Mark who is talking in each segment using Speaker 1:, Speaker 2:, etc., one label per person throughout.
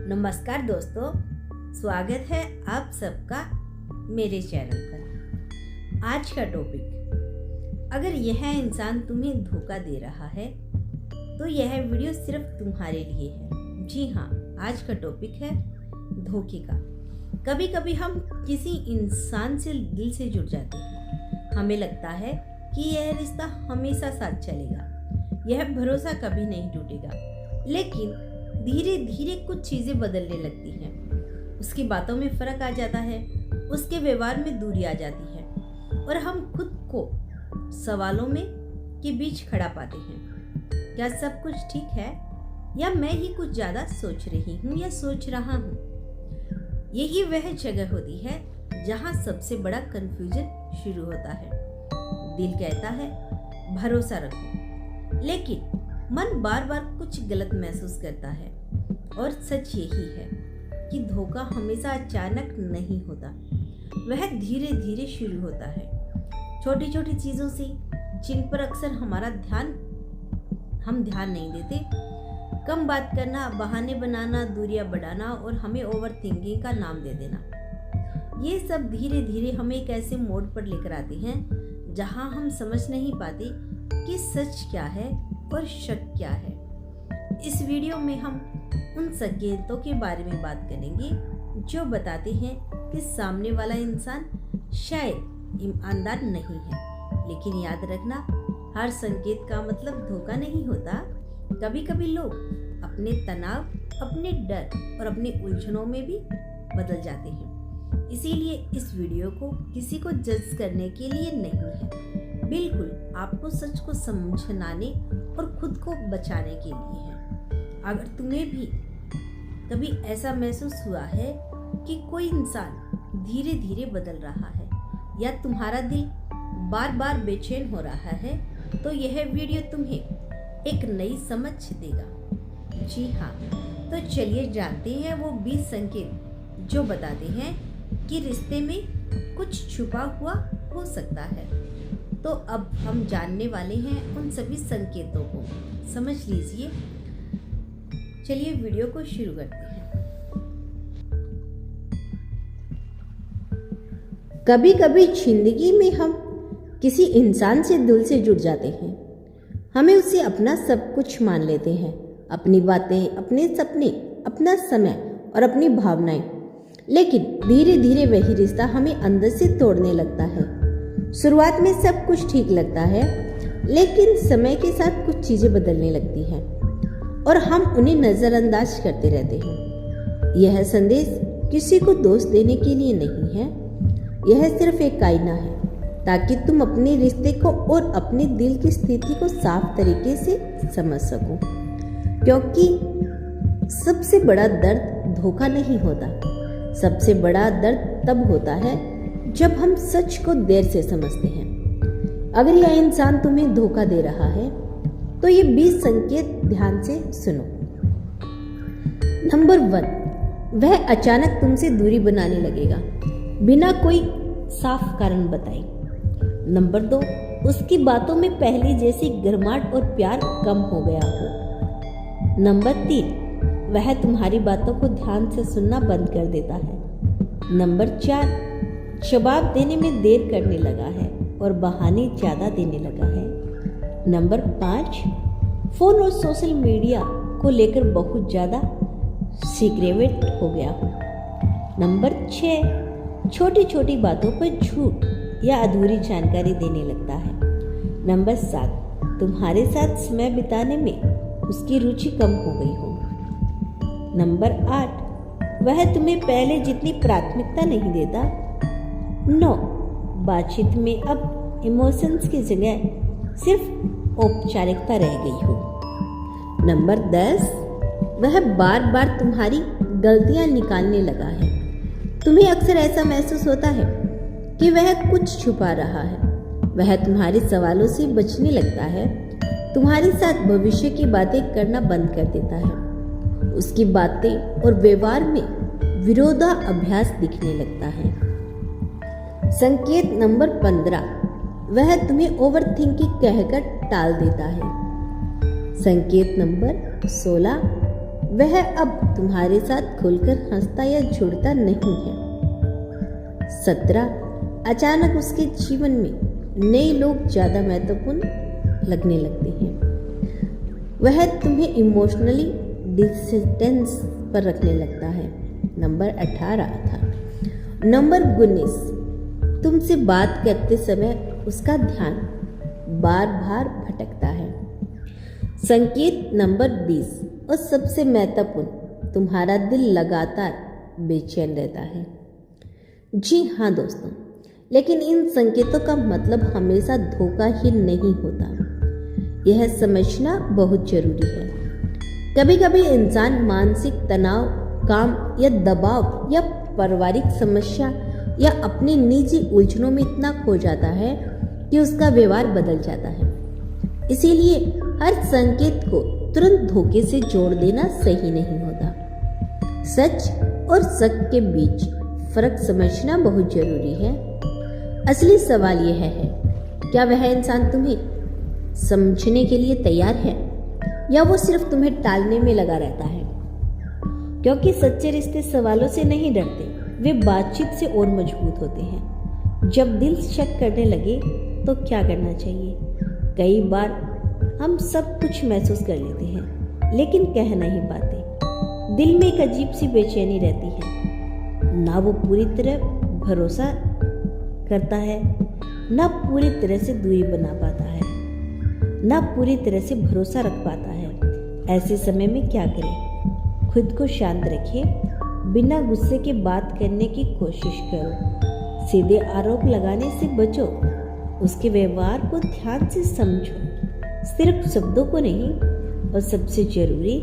Speaker 1: नमस्कार दोस्तों, स्वागत है आप सबका मेरे चैनल पर। आज का टॉपिक, अगर यह इंसान तुम्हें धोखा दे रहा है तो यह वीडियो सिर्फ तुम्हारे लिए है। जी हाँ, आज का टॉपिक है धोखे का। कभी कभी हम किसी इंसान से दिल से जुड़ जाते हैं। हमें लगता है कि यह रिश्ता हमेशा साथ चलेगा, यह भरोसा कभी नहीं टूटेगा। लेकिन धीरे धीरे कुछ चीजें बदलने लगती हैं। उसकी बातों में फर्क आ जाता है, उसके व्यवहार में दूरी आ जाती है और हम खुद को सवालों में के बीच खड़ा पाते हैं। क्या सब कुछ ठीक है या मैं ही कुछ ज्यादा सोच रही हूँ या सोच रहा हूँ? यही वह जगह होती है जहाँ सबसे बड़ा कंफ्यूजन शुरू होता है। दिल कहता है भरोसा रखो, लेकिन मन बार बार कुछ गलत महसूस करता है। और सच यही है कि धोखा हमेशा अचानक नहीं होता, वह धीरे धीरे शुरू होता है। छोटी छोटी चीजों से, जिन पर अक्सर हम ध्यान नहीं देते। कम बात करना, बहाने बनाना, दूरियां बढ़ाना और हमें ओवर थिंकिंग का नाम दे देना। ये सब धीरे धीरे हमें एक ऐसे मोड पर लेकर आते हैं जहां हम समझ नहीं पाते कि सच क्या है और शक क्या है। इस वीडियो में हम उन संकेतों के बारे में बात करेंगे जो बताते हैं कि सामने वाला इंसान शायद ईमानदार नहीं है। लेकिन याद रखना, हर संकेत का मतलब धोखा नहीं होता। कभी कभी लोग अपने तनाव, अपने डर और अपनी उलझनों में भी बदल जाते हैं। इसीलिए इस वीडियो को किसी को जज करने के लिए नहीं है, बिल्कुल आपको सच को समझाने और खुद को बचाने के लिए है। अगर तुम्हें भी कभी ऐसा महसूस हुआ है कि कोई इंसान धीरे धीरे बदल रहा है या तुम्हारा दिल बार बार बेचैन हो रहा है, तो यह वीडियो तुम्हें एक नई समझ देगा। जी हाँ, तो चलिए जानते हैं वो 20 संकेत जो बताते हैं कि रिश्ते में कुछ छुपा हुआ हो सकता है। तो अब हम जानने वाले हैं उन सभी संकेतों को। समझ लीजिए। चलिए वीडियो को शुरू करते हैं। कभी कभी जिंदगी में हम किसी इंसान से दिल से जुड़ जाते हैं। हमें उसे अपना सब कुछ मान लेते हैं, अपनी बातें, अपने सपने, अपना समय और अपनी भावनाएं। लेकिन धीरे धीरे वही रिश्ता हमें अंदर से तोड़ने लगता है। शुरुआत में सब कुछ ठीक लगता है, लेकिन समय के साथ कुछ चीजें बदलने लगती हैं और हम उन्हें नजरअंदाज करते रहते हैं। यह संदेश किसी को दोष देने के लिए नहीं है, यह सिर्फ एक आईना है ताकि तुम अपने रिश्ते को और अपने दिल की स्थिति को साफ तरीके से समझ सको। क्योंकि सबसे बड़ा दर्द धोखा नहीं होता, सबसे बड़ा दर्द तब होता है जब हम सच को देर से समझते हैं। अगर यह इंसान तुम्हें धोखा दे रहा है तो ये 20 संकेत ध्यान से सुनो। नंबर 1, वह अचानक तुमसे दूरी बनाने लगेगा बिना कोई साफ कारण बताए। नंबर 2, उसकी बातों में पहले जैसी गर्माहट और प्यार कम हो गया हो। नंबर 3, वह तुम्हारी बातों को ध्यान से सुनना बंद कर देता है। नंबर 4, जवाब देने में देर करने लगा है और बहाने ज्यादा देने लगा है। नंबर 5, फोन और सोशल मीडिया को लेकर बहुत ज्यादा सीक्रेट हो गया हो। नंबर 6, छोटी छोटी बातों पर झूठ या अधूरी जानकारी देने लगता है। नंबर 7, तुम्हारे साथ समय बिताने में उसकी रुचि कम हो गई हो। नंबर 8, वह तुम्हें पहले जितनी प्राथमिकता नहीं देता। 9, बातचीत में अब इमोशंस की जगह सिर्फ औपचारिकता रह गई हो। नंबर 10, वह बार बार तुम्हारी गलतियां निकालने लगा है। तुम्हें अक्सर ऐसा महसूस होता है कि वह कुछ छुपा रहा है। वह तुम्हारे सवालों से बचने लगता है, तुम्हारे साथ भविष्य की बातें करना बंद कर देता है। उसकी बातें और व्यवहार में विरोधाभास दिखने लगता है। संकेत नंबर 15, वह तुम्हें ओवर थिंकिंग कहकर टाल देता है। संकेत नंबर 16, वह अब तुम्हारे साथ खुलकर हंसता या जुड़ता नहीं है। 17 अचानक उसके जीवन में नए लोग ज्यादा महत्वपूर्ण लगने लगते हैं। वह तुम्हें इमोशनली डिस्टेंस पर रखने लगता है। नंबर 18 था। नंबर 19 तुमसे बात करते समय उसका ध्यान बार बार भटकता है। संकेत नंबर 20 और सबसे महत्वपूर्ण, तुम्हारा दिल लगातार बेचैन रहता है। जी हाँ दोस्तों, लेकिन इन संकेतों का मतलब हमेशा धोखा ही नहीं होता। यह समझना बहुत जरूरी है। कभी कभी इंसान मानसिक तनाव, काम या दबाव या पारिवारिक समस्या या अपनी निजी उलझनों में इतना खो जाता है कि उसका व्यवहार बदल जाता है। इसीलिए हर संकेत को तुरंत धोखे से जोड़ देना सही नहीं होता। सच और शक के बीच फर्क समझना बहुत जरूरी है। असली सवाल यह है, क्या वह इंसान तुम्हें समझने के लिए तैयार है या वो सिर्फ तुम्हें टालने में लगा रहता है? क्योंकि सच्चे रिश्ते सवालों से नहीं डरते, वे बातचीत से और मजबूत होते हैं। जब दिल शक करने लगे तो क्या करना चाहिए? कई बार हम सब कुछ महसूस कर लेते हैं लेकिन कह नहीं पाते। दिल में एक अजीब सी बेचैनी रहती है। ना वो पूरी तरह भरोसा करता है, ना पूरी तरह से दूरी बना पाता है, ना पूरी तरह से भरोसा रख पाता है। ऐसे समय में क्या करें? खुद को शांत रखें, बिना गुस्से के बात करने की कोशिश करो, सीधे आरोप लगाने से बचो, उसके व्यवहार को ध्यान से समझो, सिर्फ शब्दों को नहीं। और सबसे जरूरी,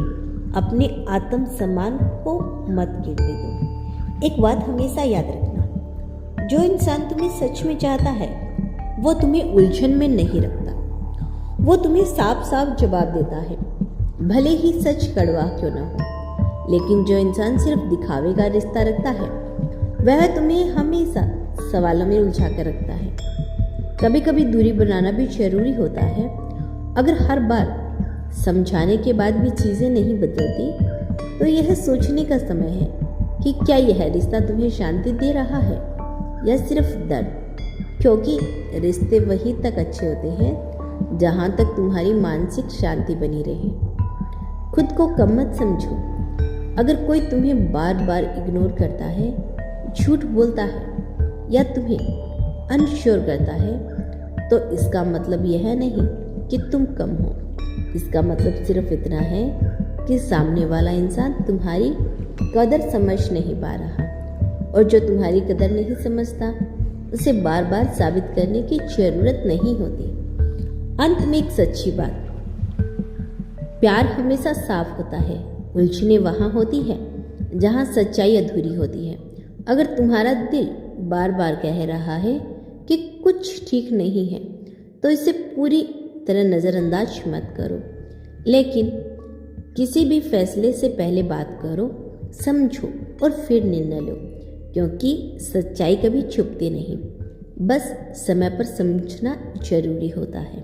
Speaker 1: अपने आत्मसम्मान को मत गिरने दो। एक बात हमेशा याद रखना, जो इंसान तुम्हें सच में चाहता है वो तुम्हें उलझन में नहीं रखता। वो तुम्हें साफ साफ जवाब देता है, भले ही सच कड़वा क्यों ना हो। लेकिन जो इंसान सिर्फ दिखावे का रिश्ता रखता है वह तुम्हें हमेशा सवालों में उलझा कर रखता है। कभी कभी दूरी बनाना भी जरूरी होता है। अगर हर बार समझाने के बाद भी चीज़ें नहीं बदलती तो यह सोचने का समय है कि क्या यह रिश्ता तुम्हें शांति दे रहा है या सिर्फ दर्द। क्योंकि रिश्ते वहीं तक अच्छे होते हैं जहाँ तक तुम्हारी मानसिक शांति बनी रहे। खुद को कम मत समझो। अगर कोई तुम्हें बार बार इग्नोर करता है, झूठ बोलता है या तुम्हें अनश्योर करता है तो इसका मतलब यह नहीं कि तुम कम हो। इसका मतलब सिर्फ इतना है कि सामने वाला इंसान तुम्हारी कदर समझ नहीं पा रहा, और जो तुम्हारी कदर नहीं समझता उसे बार बार साबित करने की जरूरत नहीं होती। अंत में एक सच्ची बात, प्यार हमेशा साफ होता है, उलझने वहाँ होती है जहाँ सच्चाई अधूरी होती है। अगर तुम्हारा दिल बार बार कह रहा है कि कुछ ठीक नहीं है तो इसे पूरी तरह नज़रअंदाज मत करो, लेकिन किसी भी फैसले से पहले बात करो, समझो और फिर निर्णय लो। क्योंकि सच्चाई कभी छुपती नहीं, बस समय पर समझना जरूरी होता है।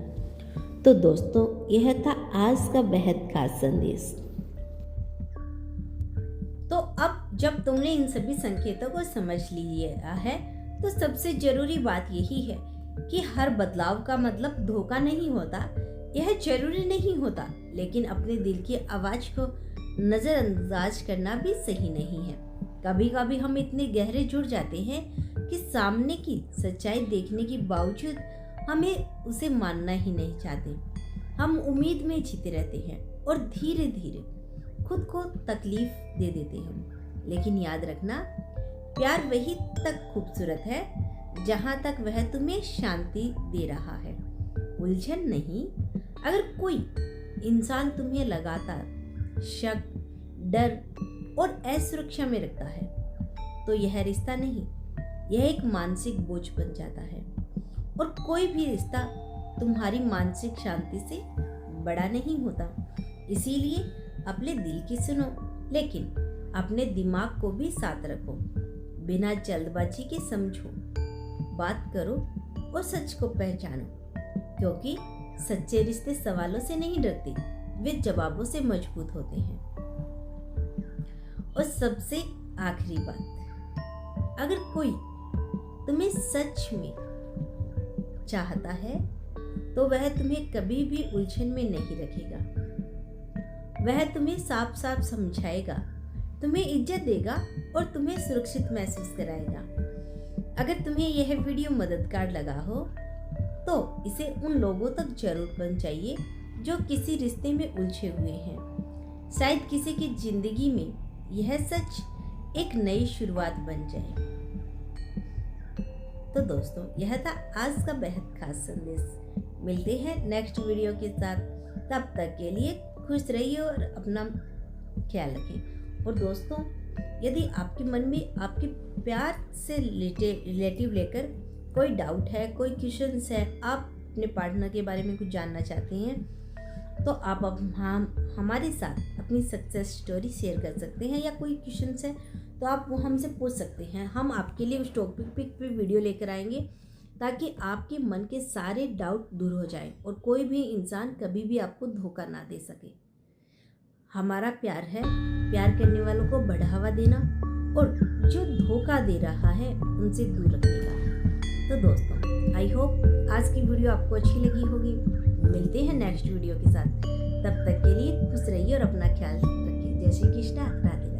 Speaker 1: तो दोस्तों, यह था आज का बेहद खास संदेश। तो अब जब तुमने इन सभी संकेतों को समझ लिया है तो सबसे जरूरी बात यही है कि हर बदलाव का मतलब धोखा नहीं होता। यह जरूरी नहीं होता, लेकिन अपने दिल की आवाज को नजरअंदाज करना भी सही नहीं है। कभी कभी हम इतने गहरे जुड़ जाते हैं कि सामने की सच्चाई देखने के बावजूद हमें उसे मानना ही नहीं चाहते। हम उम्मीद में जीते रहते हैं और धीरे धीरे खुद को तकलीफ दे देते हैं। लेकिन याद रखना, प्यार वही तक खूबसूरत है जहां तक वह तुम्हें शांति दे रहा है, उलझन नहीं। अगर कोई इंसान तुम्हें लगातार शक, डर और असुरक्षा में रखता है तो यह रिश्ता नहीं, यह एक मानसिक बोझ बन जाता है। और कोई भी रिश्ता तुम्हारी मानसिक शांति से बड़ा नहीं होता। इसीलिए अपने दिल की सुनो, लेकिन अपने दिमाग को भी साथ रखो। बिना जल्दबाजी के समझो, बात करो और सच को पहचानो। क्योंकि सच्चे रिश्ते सवालों से नहीं डरते, वे जवाबों से मजबूत होते हैं। और सबसे आखिरी बात, अगर कोई तुम्हें सच में चाहता है तो वह तुम्हें कभी भी उलझन में नहीं रखेगा। वह तुम्हें साफ साफ समझाएगा, तुम्हें इज्जत देगा और तुम्हें सुरक्षित महसूस कराएगा। अगर तुम्हें यह वीडियो मददगार लगा हो तो इसे उन लोगों तक जरूर पहुंचाइए जो किसी रिश्ते में उलझे हुए हैं। शायद किसी की जिंदगी में यह सच एक नई शुरुआत बन जाए। तो दोस्तों, यह था आज का बेहद खास संदेश। मिलते हैं नेक्स्ट वीडियो के साथ। तब तक के लिए खुश रहिए और अपना ख्याल रखें। और दोस्तों, यदि आपके मन में आपके प्यार से रिलेटिव लेकर कोई डाउट है, कोई क्वेश्चंस है, आप अपने पार्टनर के बारे में कुछ जानना चाहते हैं, तो आप अब हमारे साथ अपनी सक्सेस स्टोरी शेयर कर सकते हैं, या कोई क्वेश्चंस है तो आप वो हमसे पूछ सकते हैं। हम आपके लिए उस टॉपिक पे वीडियो लेकर आएंगे ताकि आपके मन के सारे डाउट दूर हो जाएं और कोई भी इंसान कभी भी आपको धोखा ना दे सके। हमारा प्यार है प्यार करने वालों को बढ़ावा देना और जो धोखा दे रहा है उनसे दूर रखने का। तो दोस्तों, आई होप आज की वीडियो आपको अच्छी लगी होगी। मिलते हैं नेक्स्ट वीडियो के साथ। तब तक के लिए खुश रहिए और अपना ख्याल रखिए। जय श्री कृष्णा। राधे।